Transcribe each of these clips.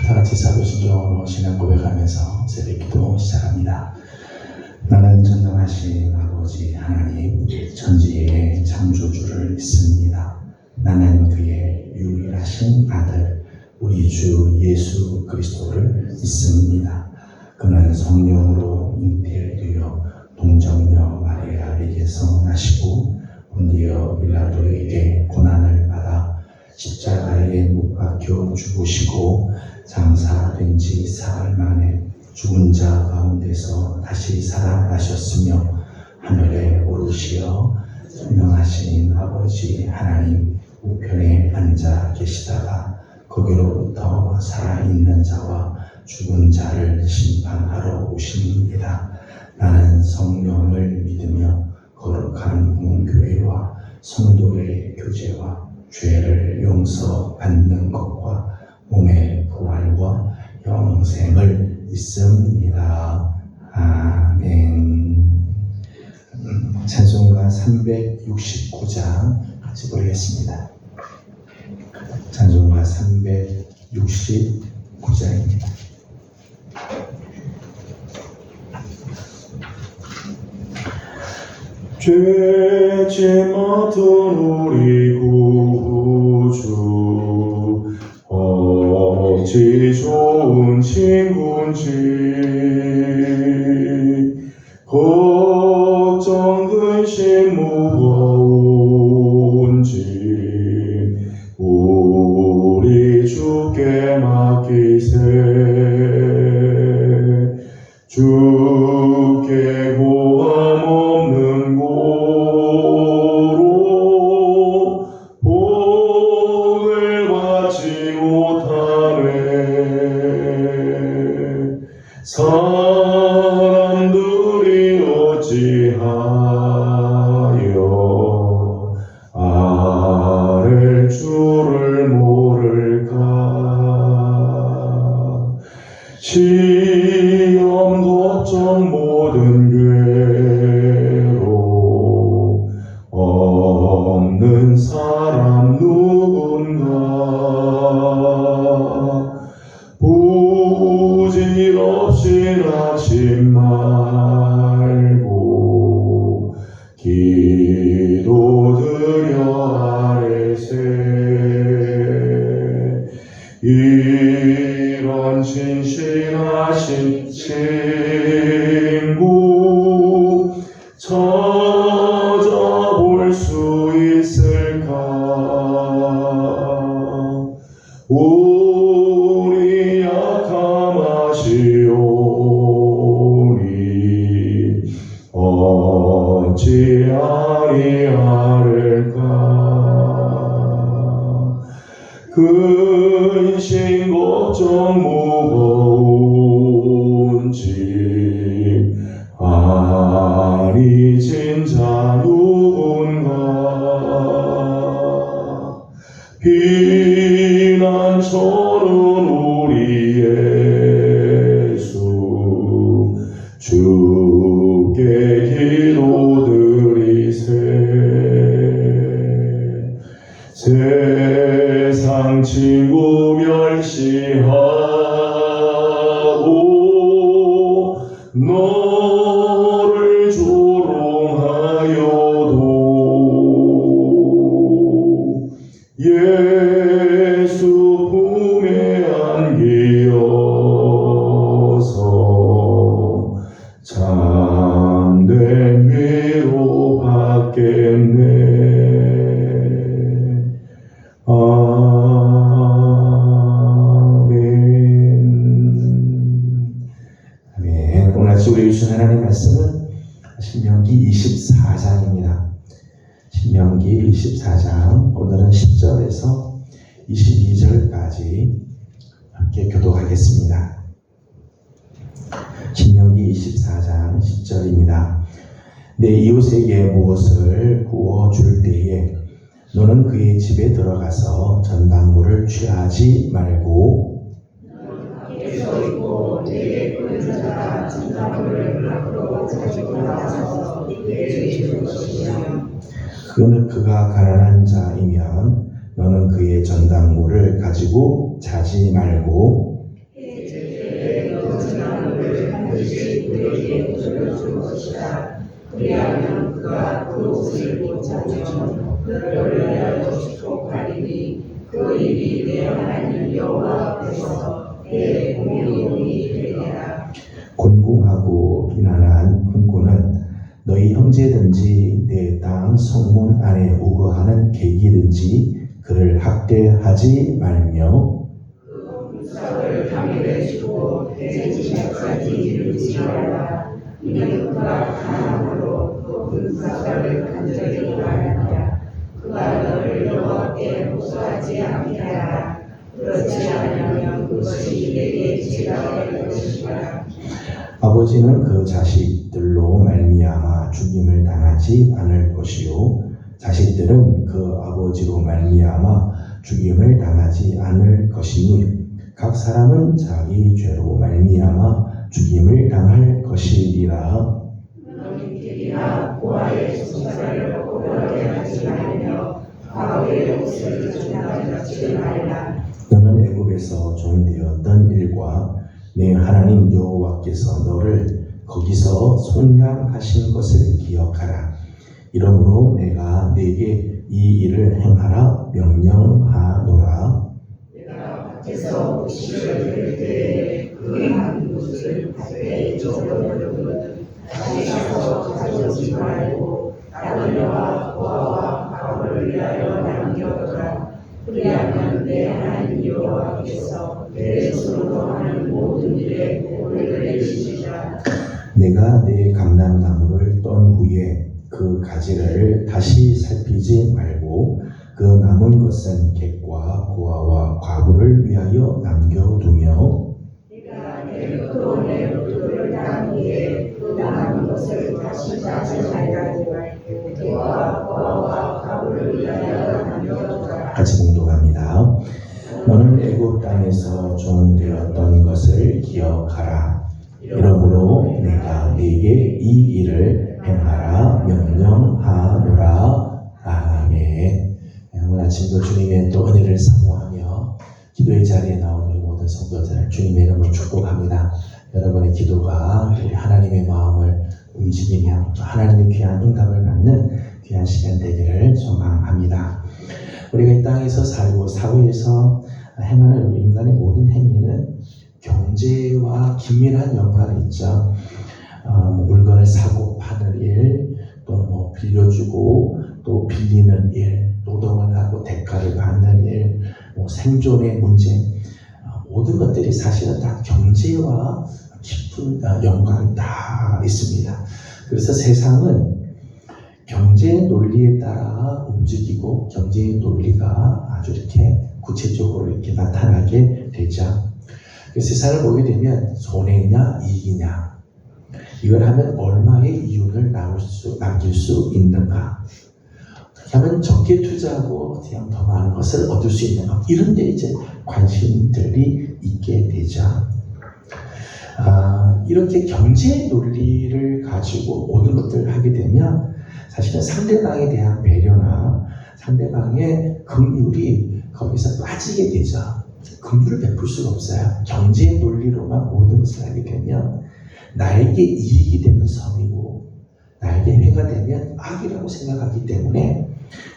다 같이 사도신경으로 신앙 고백하면서 새벽기도 시작합니다. 나는 전능하신 아버지 하나님 천지의 창조주를 믿습니다. 나는 그의 유일하신 아들 우리 주 예수 그리스도를 믿습니다. 그는 성령으로 잉태되어 동정녀 마리아에게서 나시고 본디어 빌라도에게 고난을 받아 십자가에 못 박혀 죽으시고 장사된 지 사흘 만에 죽은 자 가운데서 다시 살아나셨으며 하늘에 오르시어 전능하신 아버지 하나님 우편에 앉아 계시다가 거기로부터 살아있는 자와 죽은 자를 심판하러 오십니다. 나는 성령을 믿으며 거룩한 공교회와 성도의 교제와 죄를 용서받는 것과 몸의 부활과 영생을 믿습니다. 아멘. 찬송가 369장 같이 보겠습니다. 찬송가 369장입니다. 죄짐 맡은 우리 구주 어찌 좋은 친구인지 걱정 근심 무거운지 우리 주께 맡기세. 주께 고함 없는 고로 복을 받지 못하네. 사람들이 어찌하여 아랠 줄을 모를까. 시험 걱정 모든 괴로 없는 사람 누군가. 부질없이 낙심 말고 기도드려 아뢰세. 이런 진실하신 친구 찾아볼 수 있을까. 우리 약함하시오니 어찌 아니하릴까. 근심 걱정 무거운지 아니 진짜 누군가. 비난처는 우리 예수 주께 기도드리세. 세상 친구 멸시하고 너를 조롱하여도 예수 품에 안기어서 참된 위로 받겠네. 아멘. 오늘 아침 우리 주신 하나님의 말씀은 신명기 24장입니다. 신명기 24장 오늘은 10절에서 22절까지 함께 교독하겠습니다. 신명기 24장 10절입니다. 내 이웃에게 무엇을 구워줄 때에 너는 그의 집에 들어가서 전당물을 취하지 말고 그가 가난한 자이면 너는 그의 전당물을 가지고 자지 말고 반드시 그에게 돌려줄 것이다. 그리하면 그가 그 옷을 입자면 그를 위하여 축복하리니 그 일이 내 하나님 여호와 앞에서 내 공의용이 되리라. 곤궁하고 비난한 군군은 너희 형제든지 내 땅 성문 안에 우거하는 계기든지 그를 학대하지 말며 그 군사를 당일에 주고 대지시까지 이르지 말라. 이는 그가 가난으로 그 군사를 간절히 말하니라. 그가 너를 여호와께 목소하지 않게 하라. 그렇지 않으면 그것이 내게 죄가 될 것이라. 아버지는 그 자식들로 말미암아 죽임을 당하지 않을 것이요 자식들은 그 아버지로 말미암아 죽임을 당하지 않을 것이니 각 사람은 자기 죄로 말미암아 죽임을 당할 것이리라. 너희들이나 고아의 손살을 꼬부라게 하지 말며 과거의 옷을 중단하지 말라. 너는 애굽에서 종되었던 일과 내 하나님 여호와께서 너를 거기서 속량하신 것을 기억하라. 이러므로 내가 네게 이 일을 행하라 명령하노라. 내가 밖에서 옷을 들 때에 그한 옷을 밭에 접어놓으면 다시 가서 가져오지 말고 나그네와 고아와 과부를 위하여 남겨두라. 그리하면 내 하나님 여호와께서 내 손으로 하는 모든 일에 복을 내리시리라. 내가 내 감람나무를 떤 후에 그 가지를 다시 살피지 말고 그 남은 것은 객과 고아와 과부를 위하여 남겨두며 내가 내 로토를 딴 후에 그 남은 것을 다시 따지 말고 객과 고아와 과부를 위하여 남겨두라. 같이 공독합니다. 너는 애굽 땅에서 종되었던 것을 기억하라. 이러므로 내가 네게 이 일을 행하라 명령하노라. 아멘. 오늘 아침도 주님의 또 은혜를 사모하며 기도의 자리에 나온 우리 모든 성도들 주님의 이름으로 축복합니다. 여러분의 기도가 우리 하나님의 마음을 움직이며 또 하나님의 귀한 응답을 받는 귀한 시간 되기를 소망합니다. 우리가 이 땅에서 살고 사회에서 행하는 우리 인간의 모든 행위는 경제와 긴밀한 연관이 있죠. 물건을 사고 파는 일, 또 빌려주고 또 빌리는 일, 노동을 하고 대가를 받는 일, 생존의 문제, 모든 것들이 사실은 다 경제와 깊은 연관이 다 있습니다. 그래서 세상은 경제의 논리에 따라 움직이고 경제의 논리가 아주 이렇게 구체적으로 이렇게 나타나게 되죠. 세상을 보게 되면 손해냐 이익이냐 이걸 하면 얼마의 이윤을 남길 수 있는가, 어떻게 하면 적게 투자하고 어떻게 하면 더 많은 것을 얻을 수 있는가, 이런 데 이제 관심들이 있게 되죠. 이렇게 경제 논리를 가지고 모든 것들을 하게 되면 사실은 상대방에 대한 배려나 상대방의 긍휼이 거기서 빠지게 되죠. 긍휼을 베풀 수가 없어요. 경제의 논리로만 모든 것을 하게 되면 나에게 이익이 되는 선이고 나에게 해가 되면 악이라고 생각하기 때문에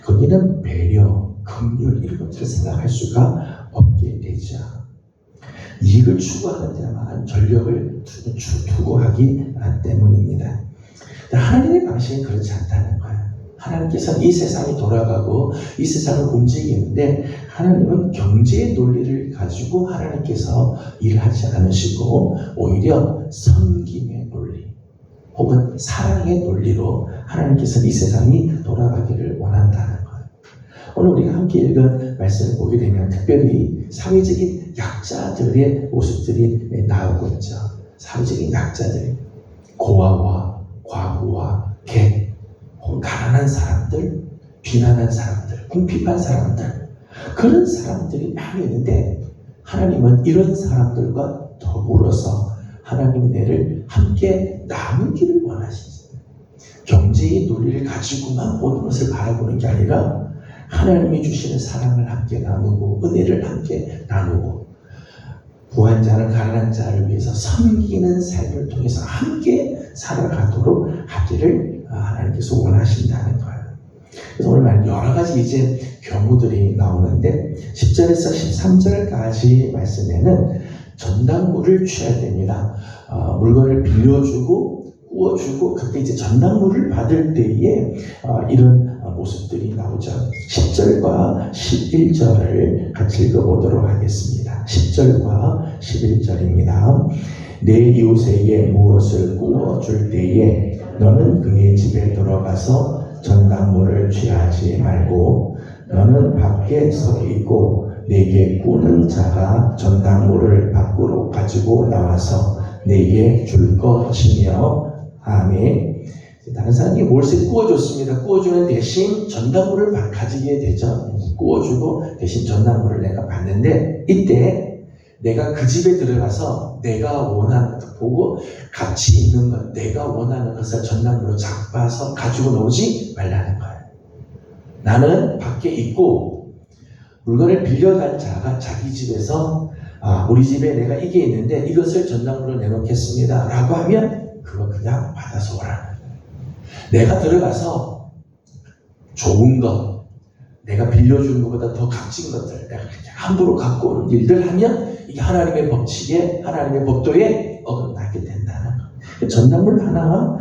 거기는 배려, 긍휼 이런 것들을 생각할 수가 없게 되죠. 이익을 추구하는 데만 전력을 두고 하기 때문입니다. 하나님의 방식은 그렇지 않다는 거예요. 하나님께서는 이 세상이 돌아가고 이 세상을 움직이는데 하나님은 경제의 논리를 가지고 하나님께서 일하지 않으시고 오히려 섬김의 논리 혹은 사랑의 논리로 하나님께서는 이 세상이 돌아가기를 원한다는 거예요. 오늘 우리가 함께 읽은 말씀을 보게 되면 특별히 사회적인 약자들의 모습들이 나오고 있죠. 사회적인 약자들, 고아와 과부와 객, 가난한 사람들, 비난한 사람들, 궁핍한 사람들, 그런 사람들이 많이 있는데 하나님은 이런 사람들과 더불어서 하나님 은혜를 함께 나누기를 원하시죠. 경제의 논리를 가지고만 모든 것을 바라보는 게 아니라 하나님이 주시는 사랑을 함께 나누고 은혜를 함께 나누고 부한 자는 가난한 자를 위해서 섬기는 삶을 통해서 함께 살아가도록 하기를 하나님께서 원하신다는 거예요. 그래서 오늘 말 여러 가지 이제 경우들이 나오는데 10절에서 13절까지 말씀에는 전당물을 취해야 됩니다. 물건을 빌려주고 구워주고 그때 이제 전당물을 받을 때에 이런 모습들이 나오죠. 10절과 11절을 같이 읽어보도록 하겠습니다. 10절과 11절입니다. 내 이웃에게 무엇을 구워줄 때에 너는 그의 집에 들어가서 전당물을 취하지 말고 너는 밖에 서 있고 내게 구는 자가 전당물을 밖으로 가지고 나와서 내게 줄 것이며 아멘. 다른 사람이 몰세 구워줬습니다. 구워주는 대신 전당물을 가지게 되죠. 구워주고 대신 전당물을 내가 받는데 이때 내가 그 집에 들어가서 내가 원하는 것 보고 가치 있는 것, 내가 원하는 것을 전당물로 잡아서 가지고 나오지 말라는 거예요. 나는 밖에 있고 물건을 빌려간 자가 자기 집에서 우리 집에 내가 이게 있는데 이것을 전당물로 내놓겠습니다 라고 하면 그거 그냥 받아서 오라는 거예요. 내가 들어가서 좋은 것, 내가 빌려준 것보다 더 값진 것들 내가 그렇게 함부로 갖고 오는 일들 하면 이게 하나님의 법칙에 하나님의 법도에 어긋나게 된다는 거예요. 전당물 하나가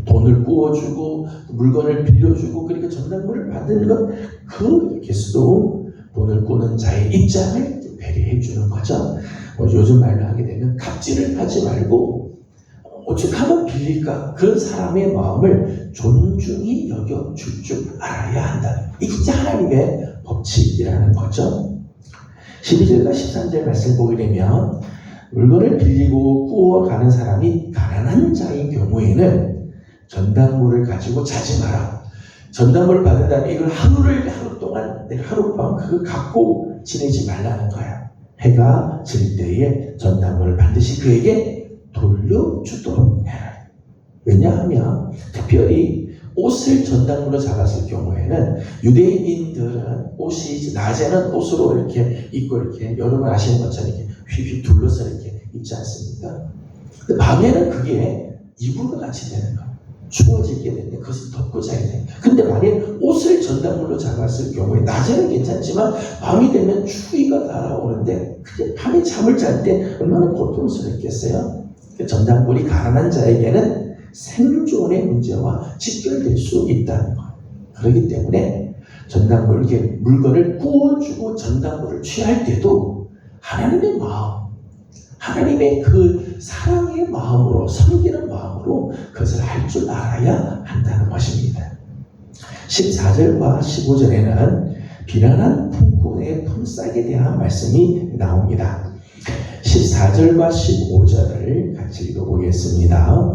돈을 구워주고 물건을 빌려주고 그러니까 전당물을 받는 것 그 개수도 돈을 꾸는 자의 입장을 배려해 주는 거죠. 요즘 말로 하게 되면 갑질을 하지 말고 어떻게 하면 빌릴까? 그런 사람의 마음을 존중히 여겨줄 줄 알아야 한다. 이게 진짜 하나님의 법칙이라는 거죠. 12절과 13절 말씀 보게 되면 물건을 빌리고 구워가는 사람이 가난한 자인 경우에는 전당물을 가지고 자지 마라. 전당물을 받은 다음에 이걸 하루 동안 내가 하룻밤 그거 갖고 지내지 말라는 거야. 해가 질 때에 전당물을 반드시 그에게 돌려주도록 해라. 왜냐하면 특별히 옷을 전당물로 잡았을 경우에는 유대인들은 옷이 낮에는 옷으로 이렇게 입고 이렇게 여러분 아시는 것처럼 이렇게 휘휘 둘러서 이렇게 입지 않습니까? 근데 밤에는 그게 이불과 같이 되는 거예요. 추워지게 되는데 그것을 덮고 자야 돼요. 근데 만약 옷을 전당물로 잡았을 경우에 낮에는 괜찮지만 밤이 되면 추위가 날아오는데 그게 밤에 잠을 잘 때 얼마나 고통스럽겠어요? 전당물이 가난한 자에게는 생존의 문제와 직결될 수 있다는 거예요. 그렇기 때문에 전당물, 이렇게 물건을 구워주고 전당물을 취할 때도 하나님의 마음, 하나님의 그 사랑의 마음으로, 섬기는 마음으로 그것을 할 줄 알아야 한다는 것입니다. 14절과 15절에는 비난한 품꾼의 품삯에 대한 말씀이 나옵니다. 14절과 15절을 같이 읽어보겠습니다.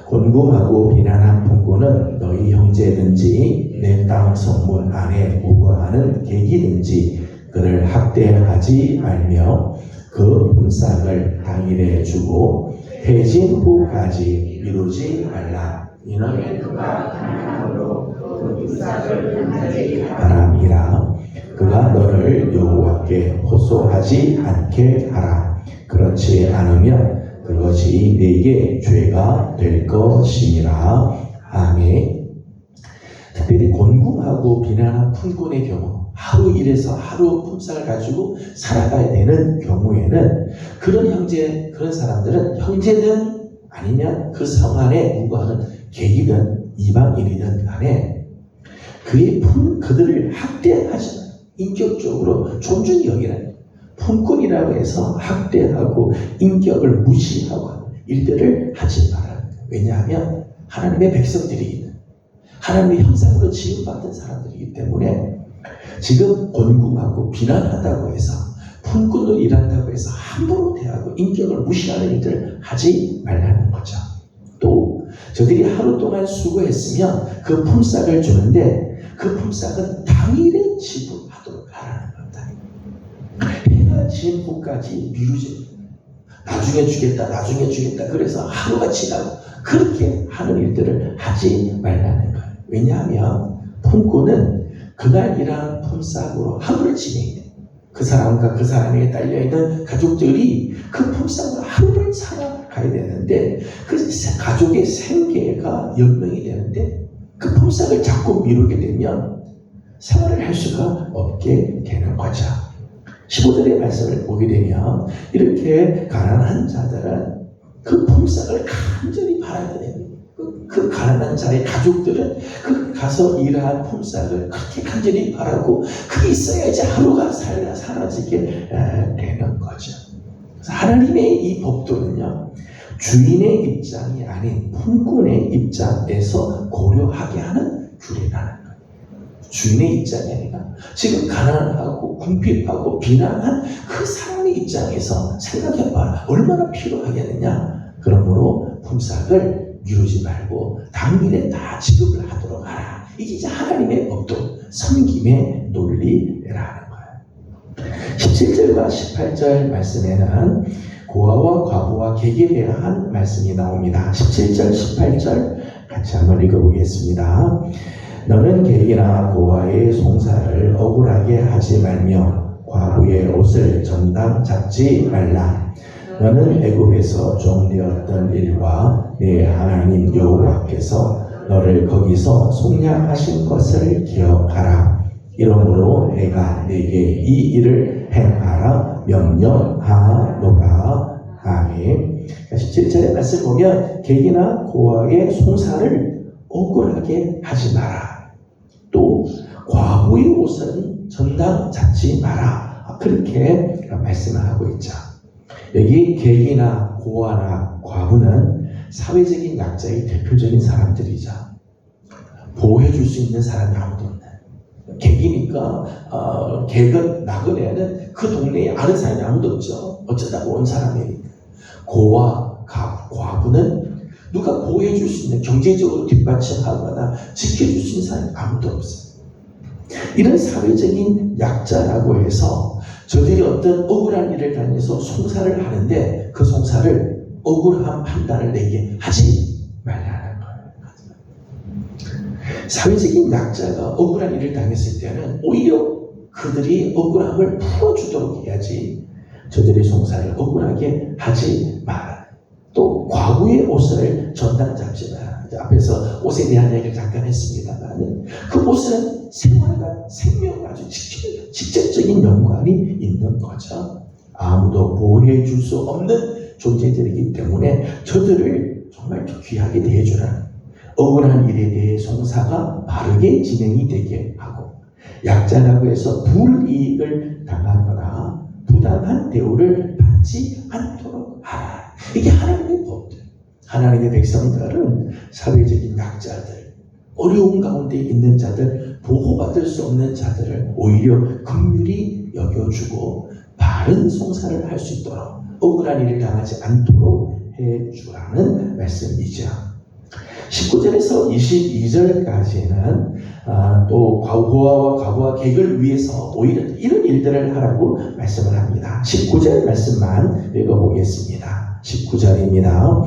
곤궁하고 비난한 품꾼은 너희 형제든지 내 땅 성문 안에 우거하는 객이든지 그를 학대하지 말며 그 품삯을 당일에 주고 해진 후까지 미루지 말라. 이는 그가 가난함으로 그 품삯을 한하지 바람이라. 그가 너를 여호와께 호소하지 않게 하라. 그렇지 않으면 그것이 네게 죄가 될 것이니라. 아멘. 특별히 곤궁하고 비난한 품꾼의 경우, 하루 일해서 하루 품삯을 가지고 살아가야 되는 경우에는 그런 형제, 그런 사람들은 형제든 아니면 그 성 안에 우거하는 객이든 이방인이든 간에 그들을 학대하지 마. 인격적으로 존중히 여기라. 품꾼이라고 해서 학대하고 인격을 무시하고 하는 일들을 하지 말아야 합니다. 왜냐하면 하나님의 백성들이기, 하나님의 형상으로 지음받은 사람들이기 때문에 지금 곤궁하고 비난하다고 해서 품꾼으로 일한다고 해서 함부로 대하고 인격을 무시하는 일들을 하지 말라는 거죠. 또 저들이 하루 동안 수고했으면 그 품삯을 주는데 그 품삯은 당일에 지불하도록 하라는 겁니다. 해가 진 후까지 미루지, 나중에 주겠다 그래서 하루가 지나고 그렇게 하는 일들을 하지 말라는 거예요. 왜냐하면 품꾼은 그날 일한 품삯으로 하루를 지내야 돼. 그 사람과 그 사람에게 딸려있는 가족들이 그 품삯으로 하루를 살아가야 되는데 그 가족의 생계가 연명이 되는데 그 품삯을 자꾸 미루게 되면 생활을 할 수가 없게 되는 거죠. 15절의 말씀을 보게 되면 이렇게 가난한 자들은 그 품삯을 간절히 바라게 됩니다. 그 가난한 자의 가족들은 그 가서 일한 품삯을 그렇게 간절히 바라고 그게 있어야지 하루가 사라지게 되는 거죠. 그래서 하나님의 이 법도는요, 주인의 입장이 아닌 품꾼의 입장에서 고려하게 하는 규례라는 거예요. 주인의 입장이 아니라 지금 가난하고 궁핍하고 비난한 그 사람의 입장에서 생각해봐라. 얼마나 필요하겠느냐. 그러므로 품삯을 미루지 말고 당일에 다 지급을 하도록 하라. 이게 이제 하나님의 법도 섬김의 논리라는 거예요. 17절과 18절 말씀에는 고아와 과부와 객에 대한 말씀이 나옵니다. 17절, 18절 같이 한번 읽어보겠습니다. 너는 객이나 고아의 송사를 억울하게 하지 말며 과부의 옷을 전당 잡지 말라. 너는 애굽에서 종되었던 일과 네 하나님 여호와께서 너를 거기서 속량하신 것을 기억하라. 이러므로 내가 네게 이 일을 행하라 명령하노라. 아멘. 17절의 말씀 보면 객이나 고아의 송사를 억울하게 하지 마라. 또 과부의 옷은 전당 잡지 마라. 그렇게 말씀을 하고 있죠. 여기 객이나 고아나 과부는 사회적인 약자의 대표적인 사람들이죠. 보호해줄 수 있는 사람이 아무도 없네. 객이니까 객은 나그네는 그 동네에 아는 사람이 아무도 없죠. 어쩌다가 온 사람이니까. 고아, 과부는 누가 보호해줄 수 있는, 경제적으로 뒷받침하거나 지켜줄 수 있는 사람이 아무도 없어요. 이런 사회적인 약자라고 해서 저들이 어떤 억울한 일을 당해서 송사를 하는데 그 송사를 억울한 판단을 내게 하지 말라는 거예요. 사회적인 약자가 억울한 일을 당했을 때는 오히려 그들이 억울함을 풀어주도록 해야지 저들의 송사를 억울하게 하지 마라. 또 과부의 옷을 전당 잡지 마라. 앞에서 옷에 대한 얘기를 잠깐 했습니다만 그 옷은 생활과 생명과 아주 직접적인 연관이 있는 거죠. 아무도 보호해 줄 수 없는 존재들이기 때문에 저들을 정말 귀하게 대해주라는, 억울한 일에 대해 송사가 바르게 진행이 되게 하고, 약자라고 해서 불이익을 당하거나 부당한 대우를 받지 않도록 하라. 이게 하나님의 법들. 하나님의 백성들은 사회적인 약자들, 어려운 가운데 있는 자들, 보호받을 수 없는 자들을 오히려 긍휼히 여겨주고 바른 송사를 할 수 있도록, 억울한 일을 당하지 않도록 해주라는 말씀이죠. 19절에서 22절까지는 또 고아와 과부와 객을 위해서 오히려 이런 일들을 하라고 말씀을 합니다. 19절 말씀만 읽어보겠습니다. 19절입니다.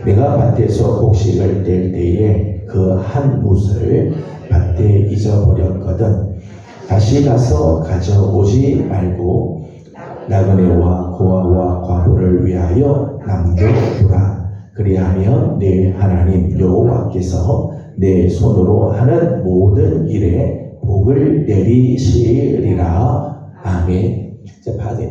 내가 밭에서 곡식을 뗄 때에 그 한 뭇을 밭에 잊어버렸거든 다시 가서 가져오지 말고 나그네와 고아와 과부를 위하여 남겨두라. 그리하면 내 하나님 여호와께서 내 손으로 하는 모든 일에 복을 내리시리라. 아멘.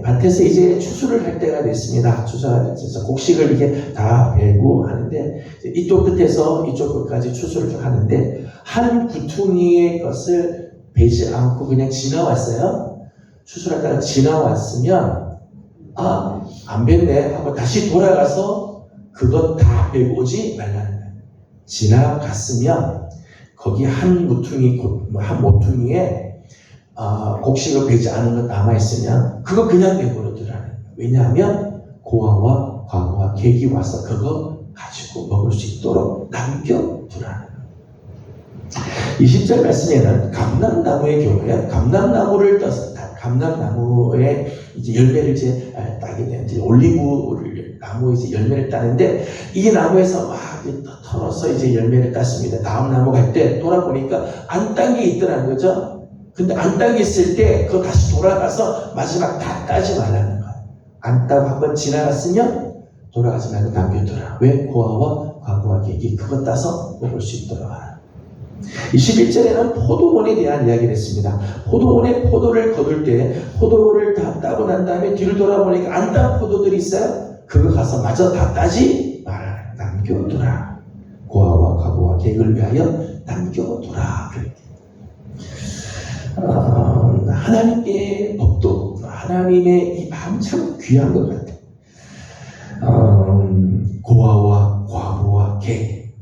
밭에서 이제 추수를 할 때가 됐습니다. 추수가 돼서 곡식을 이렇게 다 베고 하는데 이쪽 끝에서 이쪽 끝까지 추수를 좀 하는데 한 구퉁이의 것을 베지 않고 그냥 지나왔어요. 추수를 하다가 지나왔으면 안 뱄네 하고 다시 돌아가서 그것 다 베고 오지 말라는 거예요. 지나갔으면 거기 한 모퉁이에 곡식을 베지 않은 것 남아있으면 그거 그냥 내버려두라는 거예요. 왜냐하면 고아와 과부와 객이 와서 그거 가지고 먹을 수 있도록 남겨두라는 거예요. 20절 말씀에는 감람나무의 경우에 감람나무를 떠서 감람나무에 이제 열매를 이제 따게 되는 이제 올리브 나무 이제 열매를 따는데 이 나무에서 막 털어서 이제 열매를 땄습니다. 다음 나무 갈 때 돌아보니까 안 딴 게 있더라는 거죠. 근데 안 따겠을 때 그거 다시 돌아가서 마지막 다 따지 말라는 거야. 안 따고 한번 지나갔으면 돌아가지 말고 남겨둬라. 왜? 고아와 과부와 객이 그거 따서 먹을 수 있도록 하라. 21절에는 포도원에 대한 이야기를 했습니다. 포도원에 포도를 거둘 때 포도를 다 따고 난 다음에 뒤를 돌아보니까 안 딴 포도들이 있어요. 그거 가서 마저 다 따지 말아라. 남겨두라. 고아와 과부와 객을 위하여 남겨두라. 하나님의 법도 하나님의 이 마음 참 귀한 것 같아요. 고아와 과부와 객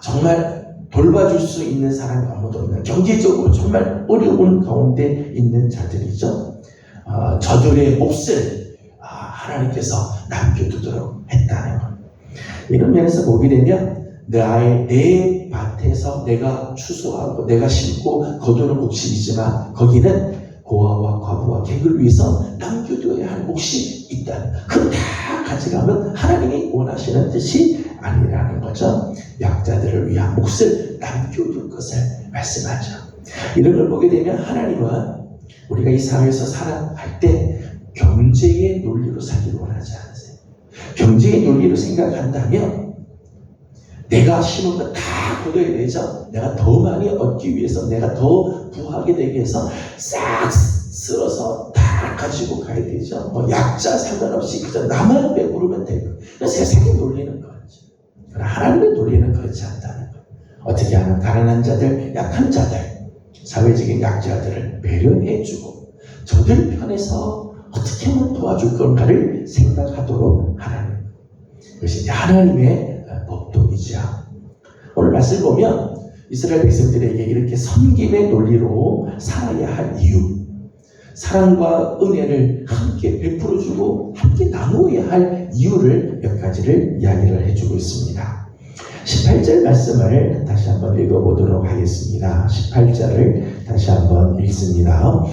정말 돌봐줄 수 있는 사람이 아무도 없는 경제적으로 정말 어려운 가운데 있는 자들이죠. 저들의 몫을 하나님께서 남겨두도록 했다는 것. 이런 면에서 보게 되면 내 밭에서 내가 추수하고 내가 심고 거두는 몫이지만 거기는 고아와 과부와 객을 위해서 남겨둬야 할 몫이 있다. 그거 다 가져가면 하나님이 원하시는 뜻이 아니라는 거죠. 약자들을 위한 몫을 남겨둘 것을 말씀하죠. 이런 걸 보게 되면 하나님은 우리가 이 사회에서 살아갈 때 경제의 논리로 살기를 원하지 않으세요. 경제의 논리로 생각한다면 내가 심은 거 다 거둬야 되죠. 내가 더 많이 얻기 위해서, 내가 더 부하게 되기 위해서 싹 쓸어서 다 가지고 가야 되죠. 약자 상관없이 그저 나만 배부르면 되고. 세상의 논리는 그렇죠. 그러나 하나님의 논리는 그렇지 않다는 거예요. 어떻게 하면 가난한 자들, 약한 자들, 사회적인 약자들을 배려해주고 저들 편에서 어떻게 하면 도와줄 건가를 생각하도록 하라는 거예요. 그것이 하나님의 법도이죠. 오늘 말씀 보면 이스라엘 백성들에게 이렇게 섬김의 논리로 살아야 할 이유, 사랑과 은혜를 함께 베풀어주고 함께 나누어야 할 이유를 몇 가지를 이야기를 해주고 있습니다. 18절 말씀을 다시 한번 읽어보도록 하겠습니다. 18절을 다시 한번 읽습니다.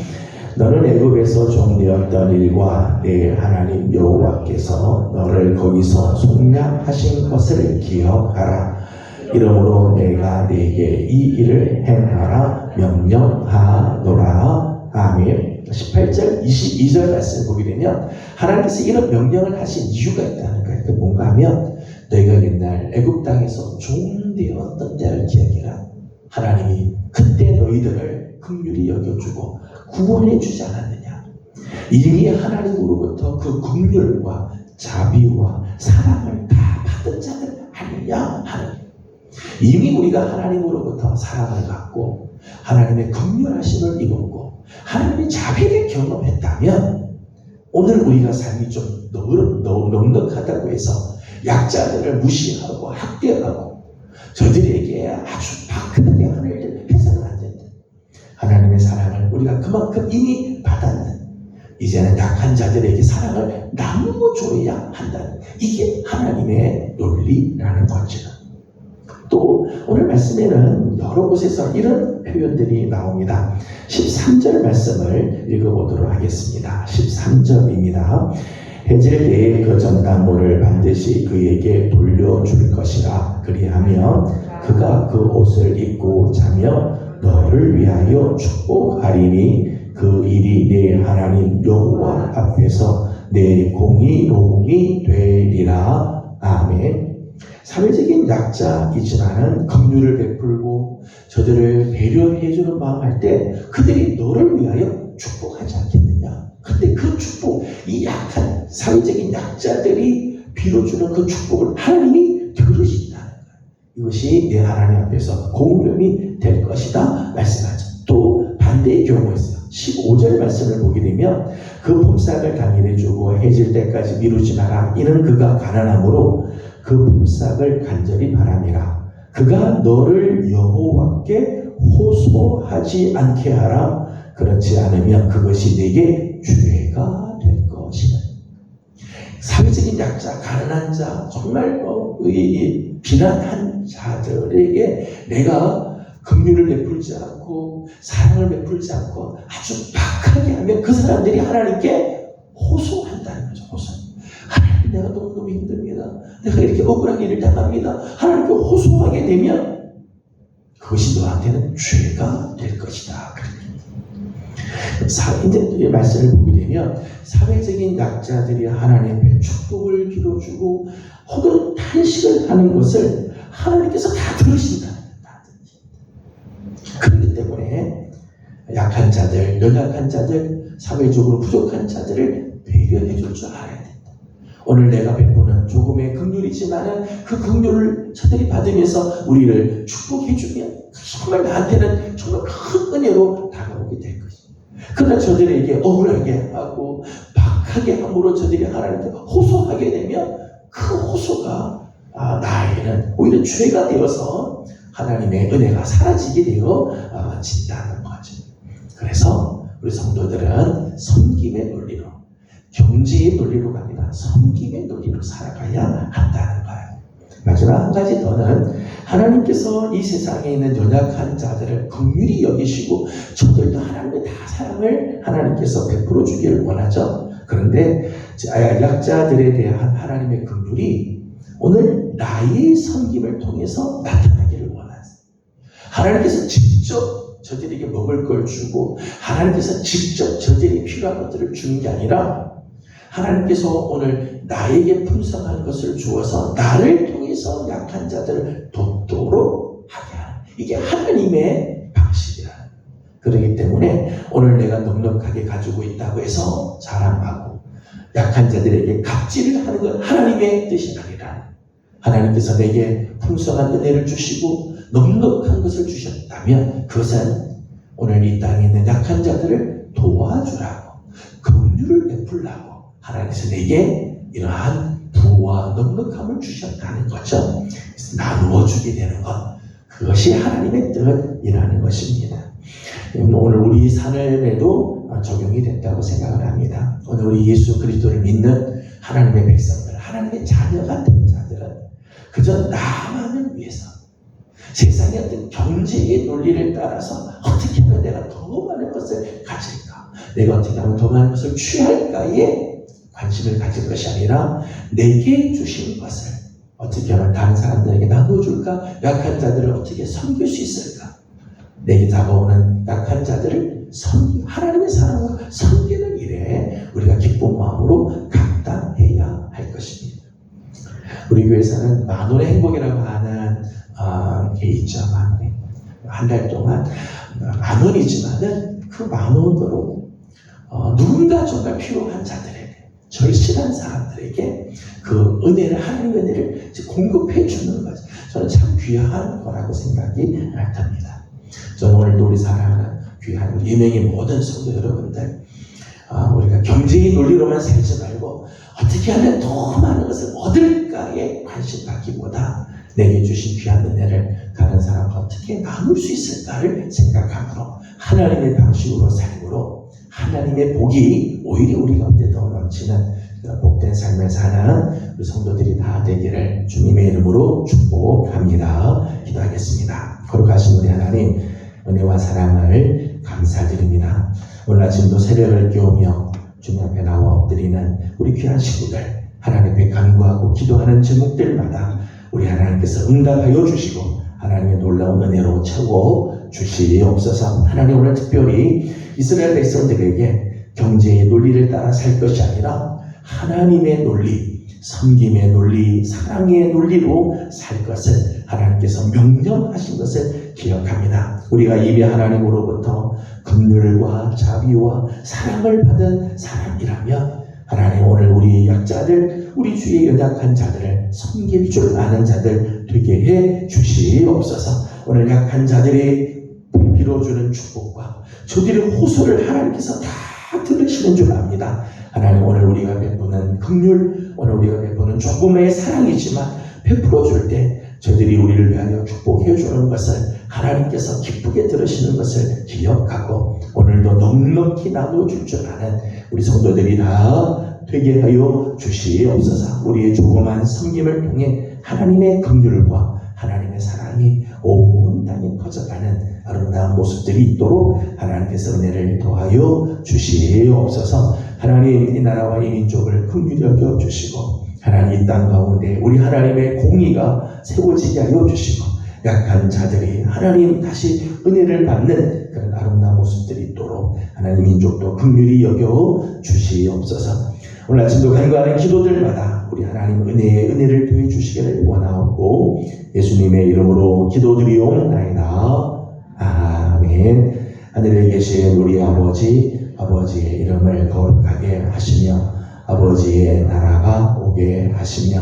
너는 애굽에서 종되었던 일과 내 하나님 여호와께서 너를 거기서 속량하신 것을 기억하라. 이러므로 내가 네게 이 일을 행하라 명령하노라. 아멘. 18절 22절 말씀을 보게 되면 하나님께서 이런 명령을 하신 이유가 있다는 거예요. 그게 뭔가 하면 너희가 옛날 애굽 땅에서 종되었던 때를 기억해라. 하나님이 그때 너희들을 긍휼히 여겨주고 구원해 주지 않았느냐. 이미 하나님으로부터 그 긍휼과 자비와 사랑을 다 받은 자들 아니냐 하는. 이미 우리가 하나님으로부터 사랑을 받고 하나님의 긍휼하심을 입었고 하나님의 자비를 경험했다면 오늘 우리가 삶이 좀 넉넉하다고 해서 약자들을 무시하고 학대하고 저들에게 아주 박하게 하는 일을 해서는 안 된다. 하나님의 사랑을 우리가 그만큼 이미 받았는, 이제는 약한 자들에게 사랑을 나누어줘야 한다는, 이게 하나님의 논리라는 거죠. 또 오늘 말씀에는 여러 곳에서 이런 표현들이 나옵니다. 13절 말씀을 읽어보도록 하겠습니다. 13절입니다. 해질 때에 그 전당물을 반드시 그에게 돌려줄 것이라. 그리하면 그가 그 옷을 입고 자며 너를 위하여 축복하리니 그 일이 내 하나님 여호와 앞에서 내 공의로움이 되리라. 아멘. 사회적인 약자이지만은 긍휼을 베풀고 저들을 배려해주는 마음 할 때 그들이 너를 위하여 축복하지 않겠느냐. 근데 그 축복, 이 약한 사회적인 약자들이 빌어주는 그 축복을 하나님이 들으신다는 거예요. 이것이 내 하나님 앞에서 공의로움이 될 것이다 말씀하죠. 또 반대의 경우가 있어요. 15절 말씀을 보게 되면 그 품삯을 당일에 주고 해질 때까지 미루지 마라. 이는 그가 가난함으로 그 품삯을 간절히 바람이라. 그가 너를 여호와께 호소하지 않게 하라. 그렇지 않으면 그것이 내게 죄가 될 것이다. 사회적인 약자, 가난한 자, 정말 비난한 자들에게 내가 긍휼을 베풀지 않고 사랑을 베풀지 않고 아주 박하게 하면 그 사람들이 하나님께 호소한다는 거죠. 호소. 하나님, 내가 너무너무 힘듭니다. 내가 이렇게 억울한 일을 당합니다. 하나님께 호소하게 되면 그것이 너한테는 죄가 될 것이다. 이제 이 말씀을 보게 되면 사회적인 약자들이 하나님 앞에 축복을 빌어주고 혹은 탄식을 하는 것을 하나님께서 다 들으신다. 그렇기 때문에 약한 자들, 연약한 자들, 사회적으로 부족한 자들을 배려해 줄 줄 알아야 된다. 오늘 내가 베푸는 조금의 긍휼이지만 그 긍휼을 저들이 받으면서 우리를 축복해 주면 정말 나한테는 정말 큰 은혜로 다가오게 될 것입니다. 그러나 저들에게 억울하게 하고 박하게 함으로 저들이 하나님께 호소하게 되면 그 호소가 나에게는 오히려 죄가 되어서 하나님의 은혜가 사라지게 되어 진다는 거죠. 그래서 우리 성도들은 섬김의 논리로, 경제의 논리로 갑니다. 섬김의 논리로 살아가야 한다는 거예요. 마지막 한 가지 더는 하나님께서 이 세상에 있는 연약한 자들을 긍휼히 여기시고 저들도 하나님의 다 사랑을 하나님께서 베풀어 주기를 원하죠. 그런데 약자들에 대한 하나님의 긍휼이 오늘 나의 섬김을 통해서 나타나기를 원하세요. 하나님께서 직접 저들에게 먹을 걸 주고 하나님께서 직접 저들이 필요한 것들을 주는 게 아니라 하나님께서 오늘 나에게 풍성한 것을 주어서 나를 통해서 약한 자들을 돕도록 하게 하는, 이게 하나님의 방식이라. 그렇기 때문에 오늘 내가 넉넉하게 가지고 있다고 해서 자랑하고 약한 자들에게 갑질을 하는 건 하나님의 뜻이 아니라 하나님께서 내게 풍성한 은혜를 주시고 넉넉한 것을 주셨다면 그것은 오늘 이 땅에 있는 약한 자들을 도와주라고, 긍휼을 베풀라고 하나님께서 내게 이러한 부와 넉넉함을 주셨다는 거죠. 그래서 나누어 주게 되는 것, 그것이 하나님의 뜻이라는 것입니다. 오늘 우리 삶에도 적용이 됐다고 생각을 합니다. 오늘 우리 예수 그리스도를 믿는 하나님의 백성들, 하나님의 자녀가 된 자들은 그저 나만을 위해서 세상의 어떤 경제의 논리를 따라서 어떻게 하면 내가 더 많은 것을 가질까, 내가 어떻게 하면 더 많은 것을 취할까에 관심을 가질 것이 아니라 내게 주신 것을 어떻게 하면 다른 사람들에게 나눠줄까, 약한 자들을 어떻게 섬길 수 있을까, 내게 다가오는 약한 자들을 하나님의 사랑으로 섬기는 일에 우리가 기쁜 마음으로 감당해야 할 것입니다. 우리 교회에서는 만원의 행복이라고 하는 게 있죠. 만원의 한 달 동안 10,000원이지만은 그 10,000원으로 누군가 정말 필요한 자들에게, 절실한 사람들에게 그 은혜를, 하나님의 은혜를 공급해 주는 거죠. 저는 참 귀한 거라고 생각이 듭니다. 저는 오늘도 우리 사랑하는 귀한 우리 예명의 모든 성도 여러분들, 우리가 경제의 논리로만 살지 말고 어떻게 하면 더 많은 것을 얻을까에 관심 갖기보다 내게 주신 귀한 은혜를 다른 사람과 어떻게 나눌 수 있을까를 생각함으로 하나님의 방식으로 삶으로 하나님의 복이 오히려 우리 가운데 더 넘치는 복된 삶을 사는 우리 성도들이 다 되기를 주님의 이름으로 축복합니다. 기도하겠습니다. 거룩하신 우리 하나님, 은혜와 사랑을 감사드립니다. 오늘 아침도 새벽을 깨우며 주님 앞에 나와 엎드리는 우리 귀한 식구들, 하나님 앞에 간구하고 기도하는 제목들마다 우리 하나님께서 응답하여 주시고 하나님의 놀라운 은혜로 채워 주시옵소서. 하나님, 오늘 특별히 이스라엘 백성들에게 경제의 논리를 따라 살 것이 아니라 하나님의 논리, 섬김의 논리, 사랑의 논리로 살 것을 하나님께서 명령하신 것을 기억합니다. 우리가 이미 하나님으로부터 긍휼과 자비와 사랑을 받은 사람이라면 하나님, 오늘 우리 약자들, 우리 주의 연약한 자들을 섬길 줄 아는 자들 되게 해 주시옵소서. 오늘 약한 자들이 빌어주는 축복과 저들의 호소를 하나님께서 다 들으시는 줄 압니다. 하나님, 오늘 우리가 베푸는 긍휼, 오늘 우리가 베푸는 조금의 사랑이지만 베풀어 줄 때 저들이 우리를 위하여 축복해 주는 것을 하나님께서 기쁘게 들으시는 것을 기억하고 오늘도 넉넉히 나눠줄 줄 아는 우리 성도들이 다 되게 하여 주시옵소서. 우리의 조그만 섬김을 통해 하나님의 긍휼과 하나님의 사랑이 온 땅에 퍼져가는 아름다운 모습들이 있도록 하나님께서 은혜를 더하여 주시옵소서. 하나님, 이 나라와 이 민족을 긍휼히 여겨 주시고 하나님, 이 땅 가운데 우리 하나님의 공의가 세워지게 하여 주시고 약한 자들이 하나님 다시 은혜를 받는 그런 아름다운 모습 모습들이 있도록 하나님 민족도 긍휼히 여겨 주시옵소서. 오늘 아침도 간구하는 기도들마다 우리 하나님 은혜의 은혜를 더해 주시기를 원하옵고 예수님의 이름으로 기도드리옵나이다. 아멘. 하늘에 계신 우리 아버지의 이름을 거룩하게 하시며 아버지의 나라가 오게 하시며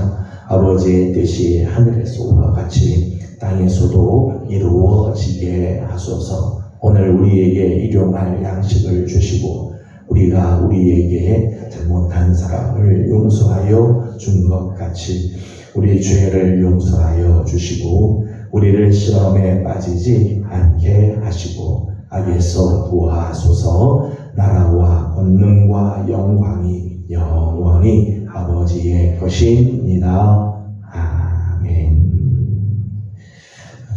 아버지의 뜻이 하늘에서와 같이 땅에서도 이루어지게 하소서. 오늘 우리에게 일용할 양식을 주시고 우리가 우리에게 잘못한 사람을 용서하여 준 것 같이 우리 죄를 용서하여 주시고 우리를 시험에 빠지지 않게 하시고 악에서 구하소서. 나라와 권능과 영광이 영원히 아버지의 것입니다. 아멘.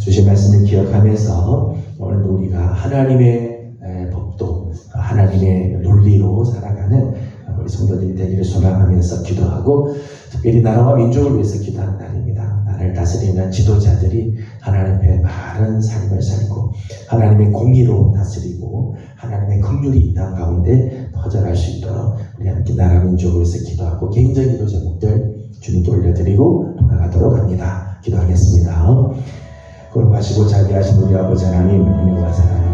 주신 말씀을 기억하면서 오늘도 우리가 하나님의 법도 하나님의 논리로 살아가는 우리 성도들이 되기를 소망하면서 기도하고 특별히 나라와 민족을 위해서 기도하는 날입니다. 나라를 다스리는 지도자들이 하나님 앞에 바른 삶을 살고 하나님의 공의로 다스리고 하나님의 긍휼이 이 땅 가운데 퍼져갈 수 있도록 우리 함께 나라 민족을 위해서 기도하고 개인적인 기도 제목들 주님께 올려드리고 돌아가도록 합니다. 기도하겠습니다. 거룩하시고 자비하신 우리 아버지 하나님, 은혜와 사랑을